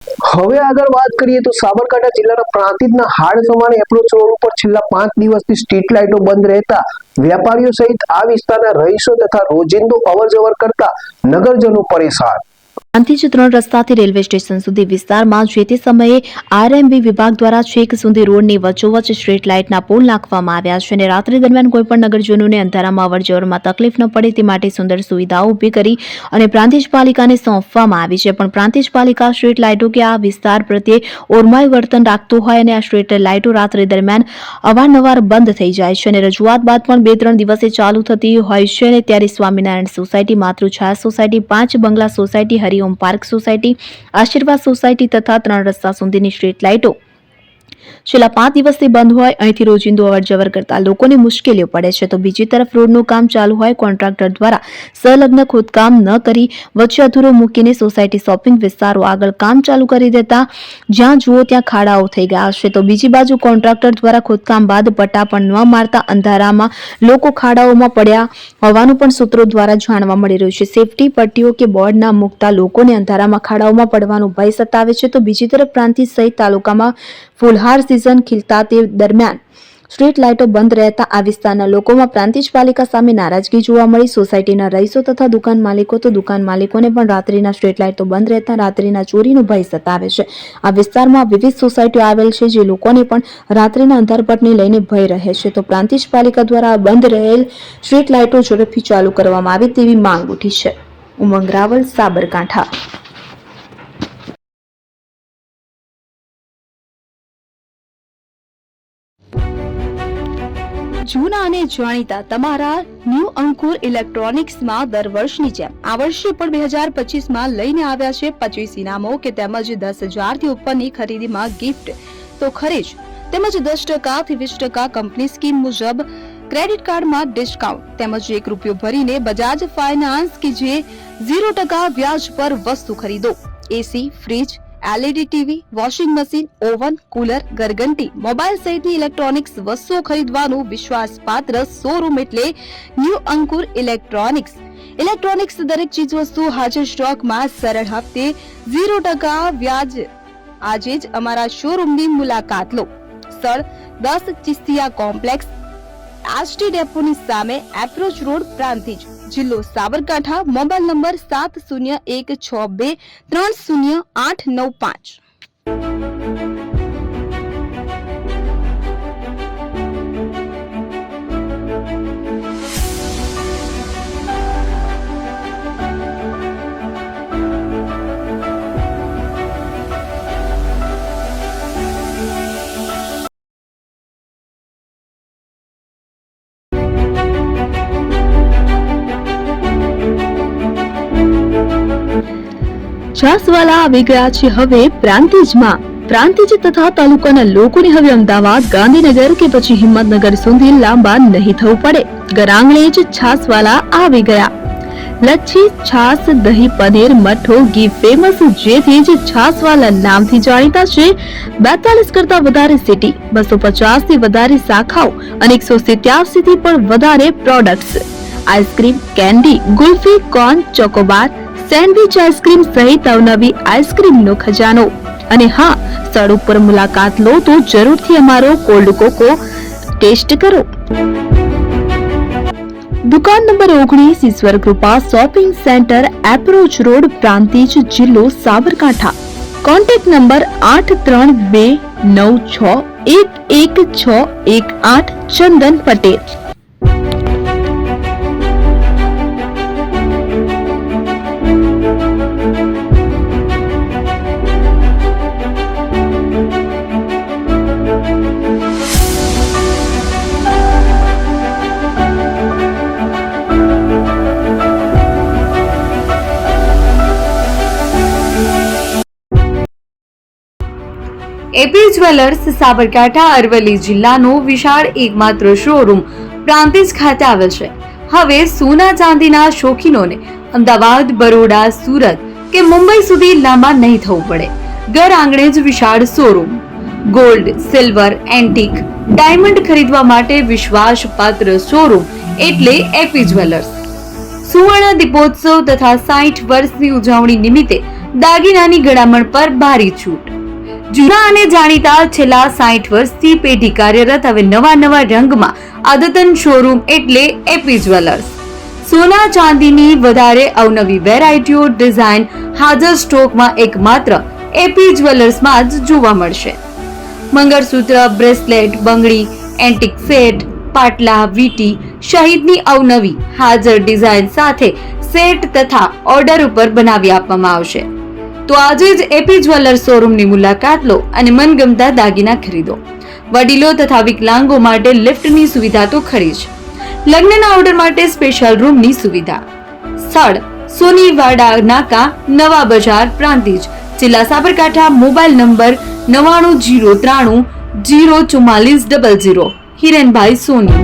હવે આગળ વાત કરીએ તો સાબરકાંઠા જિલ્લાના પ્રાંતિજના હાડ સમાન એપ્રોચ રોડ ઉપર છેલ્લા 5 દિવસથી સ્ટ્રીટ લાઇટો બંધ રહેતા વેપારીઓ સહિત આ વિસ્તારના રહીશો તથા રોજિંદો અવરજવર કરતા નગરજનો પરેશાન। પ્રાંતિજ 3 રસ્તાથી રેલવે સ્ટેશન સુધી વિસ્તારમાં જે તે સમયે આરએમબી વિભાગ દ્વારા છેક સુધી રોડની વચ્ચોવચ્ચ સ્ટ્રીટ લાઇટના પોલ નાખવામાં આવ્યા છે અને રાત્રિ દરમિયાન કોઈપણ નગરજનોને અંધારામાં અવરજવરમાં તકલીફ ન પડે તે માટે સુંદર સુવિધાઓ ઊભી કરી અને પ્રાંતિજ પાલિકાને સોંપવામાં આવી છે, પણ પ્રાંતિજ પાલિકા સ્ટ્રીટ લાઇટો કે આ વિસ્તાર પ્રત્યે ઓરમાયું વર્તન રાખતું હોય અને આ સ્ટ્રીટ લાઇટો રાત્રિ દરમિયાન અવારનવાર બંધ થઈ જાય છે અને રજૂઆત બાદ પણ 2-3 દિવસે ચાલુ થતી હોય છે અને ત્યારે સ્વામિનારાયણ સોસાયટી, માતૃછાયા સોસાયટી, 5 બંગલા સોસાયટી, હરિઓમ પાર્ક સોસાયટી, આશીર્વાદ સોસાયટી તથા 3 રસ્તા સુધીની સ્ટ્રીટ લાઇટો છેલ્લા 5 દિવસથી બંધ હોય અહીંથી રોજિંદો અવરજવર કરતા લોકોને મુશ્કેલીઓ પડે છે, તો બીજી તરફ રોડનું કામ ચાલુ હોય કોન્ટ્રાક્ટર દ્વારા સંલગ્ન ખોદકામ ન કરી વચ્ચે અધૂરો મૂકીને સોસાયટી શોપિંગ વિસ્તારો આગળ કામ ચાલુ કરી દેતા જ્યાં જુઓ ત્યાં ખાડાઓ થઈ ગયા છે, તો બીજી બાજુ કોન્ટ્રાક્ટર દ્વારા ખોદકામ બાદ પટ્ટા પણ ન મારતા અંધારામાં લોકો ખાડાઓમાં પડ્યા હોવાનું પણ સૂત્રો દ્વારા જાણવા મળી રહ્યું છે। સેફટી પટ્ટીઓ કે બોર્ડ ના મૂકતા લોકોને અંધારામાં ખાડાઓમાં પડવાનો ભય સતાવે છે, તો બીજી તરફ પ્રાંતિજ સહિત તાલુકામાં ફૂલહાર સિઝન ખીલતા તે દરમિયાન સ્ટ્રીટ લાઇટો બંધ રહેતા આ વિસ્તારના લોકોમાં પ્રાંતિજ પાલિકા સામે નારાજગી જોવા મળી। સોસાયટીના રહીશો તથા દુકાન માલિકો તો દુકાન માલિકોને પણ રાત્રિના સ્ટ્રીટ લાઇટો બંધ રહેતા રાત્રિના ચોરીનો ભય સતાવે છે। આ વિસ્તારમાં વિવિધ સોસાયટીઓ આવેલ છે જે લોકોને પણ રાત્રિના અંધારપટને લઈને ભય રહે છે, તો પ્રાંતિજ પાલિકા દ્વારા બંધ રહેલ સ્ટ્રીટ લાઇટો ઝડપથી ચાલુ કરવામાં આવે તેવી માંગ ઉઠી છે। ઉમંગ રાવલ, સાબરકાંઠા। જૂના અને જાણીતા તમારા ન્યૂ અંકુર ઇલેક્ટ્રોનિક્સમાં દર વર્ષની જેમ આ વર્ષે પણ 2025માં લઈને આવ્યા છે 25 ઇનામો કે તેમજ 10,000 થી ઉપરની ખરીદીમાં ગિફ્ટ તો ખરીદ તેમજ 10% થી 20% કંપની સ્કીમ મુજબ ક્રેડિટ કાર્ડમાં ડિસ્કાઉન્ટ તેમજ ₹1 ભરીને બજાજ ફાઇનાન્સ કે જે 0% વ્યાજ પર વસ્તુ ખરીદો। AC, fridge, LED TV, washing machine, oven, cooler, ગરગંટી, મોબાઈલ સહિતની ઇલેક્ટ્રોનિક્સ વસ્તુઓ ખરીદવાનું વિશ્વાસપાત્ર શોરૂમ એટલે ન્યૂ અંકુર ઇલેક્ટ્રોનિક્સ। ઇલેક્ટ્રોનિક્સ દરેક ચીજ વસ્તુ હાજર સ્ટોકમાં સરળ હપ્તે 0% વ્યાજ। આજે જ અમારા શોરૂમની મુલાકાત લો। સ્થળ 10 ચિસ્તિયા કોમ્પ્લેક્સ, એસટી ડેપોની સામે, એપ્રોચ રોડ, પ્રાંતિજ, જિલ્લો સાબરકાંઠા। Mobile number 7012630895। છાસવાલા આવી ગયા છે હવે પ્રાંતિજમાં। પ્રાંતિજ તથા તાલુકાના લોકોને હવે અમદાવાદ, ગાંધીનગર કે પછી હિંમતનગર સુધી લાંબા નહીં થવું પડે, ઘર આંગણે જ છાસવાલા આવી ગયા। લચ્છી, છાસ, દહીં, પનીર, મઠ્ઠો, ઘી ફેમસ, જેથી જ છાસવાલા નામથી જાણીતા છે। 42 કરતા વધારે સિટી, 250 થી વધારે શાખાઓ અને 187 થી પણ વધારે products, ice cream, candy, kulfi, corn, Chocobar, sandwich ice cream સહિત અવનવી આઈસ્ક્રીમનો ખજાનો। અને હા, સ્થળ ઉપર મુલાકાત લો તો જરૂરથી અમારો કોલ્ડ કોકો ટેસ્ટ કરો। દુકાન number 19, Ishwar Krupa shopping centre, approach road, Prantij, જિલ્લો Sabarkantha. Contact number 8329611618 Chandan Patel. AP jewellers Sabarkantha Aravalli જિલ્લાનો વિશાળ એકમાત્ર શોરૂમ પ્રાંતિજ ખાતે આવેલ છે। હવે સોના ચાંદીના શોખીનોને અમદાવાદ, બરોડા, સુરત કે મુંબઈ સુધી લાંબા નહીં થવું પડે, ઘર આંગણે જ વિશાળ showroom. Gold, silver, antique, diamond ખરીદવા માટે વિશ્વાસપાત્ર શોરૂમ એટલે એપી જ્વેલર્સ। સુવર્ણ દીપોત્સવ તથા 60 વર્ષની ઉજવણી નિમિત્તે દાગીનાની ગળામણ પર ભારી છૂટ. જૂના અને જાણીતા છેલ્લા 60 વર્ષથી પેઢી કાર્યરત હવે નવા રંગમાં અદ્યતન શોરૂમ એટલે એપી જ્વેલર્સ. સોના ચાંદીની વધારે અવનવી વેરાયટીઓ ડિઝાઇન હાજર સ્ટોકમાં એકમાત્ર એપી જ્વેલર્સમાં જ જોવા મળશે. મંગળસૂત્ર, બ્રેસલેટ, બંગડી, એન્ટિક સેટ, પાટલા, વીટી સહિતની અવનવી હાજર ડિઝાઇન સાથે સેટ તથા ઓર્ડર ઉપર બનાવી આપવામાં આવશે. તો આજે જ એપી જ્વેલર્સ શોરૂમની મુલાકાત લો અને મનગમતા દાગીના ખરીદો. વડીલો તથા વિકલાંગો માટે લિફ્ટની સુવિધા તો ખરી જ. લગ્નના ઓર્ડર માટે સ્પેશિયલ રૂમની સુવિધા. સ્થળ સોનીવાડા નાકા, નવા બજાર, પ્રાંતિજ, જિલ્લા સાબરકાંઠા. Mobile number 9903304400. હિરેનભાઈ સોની.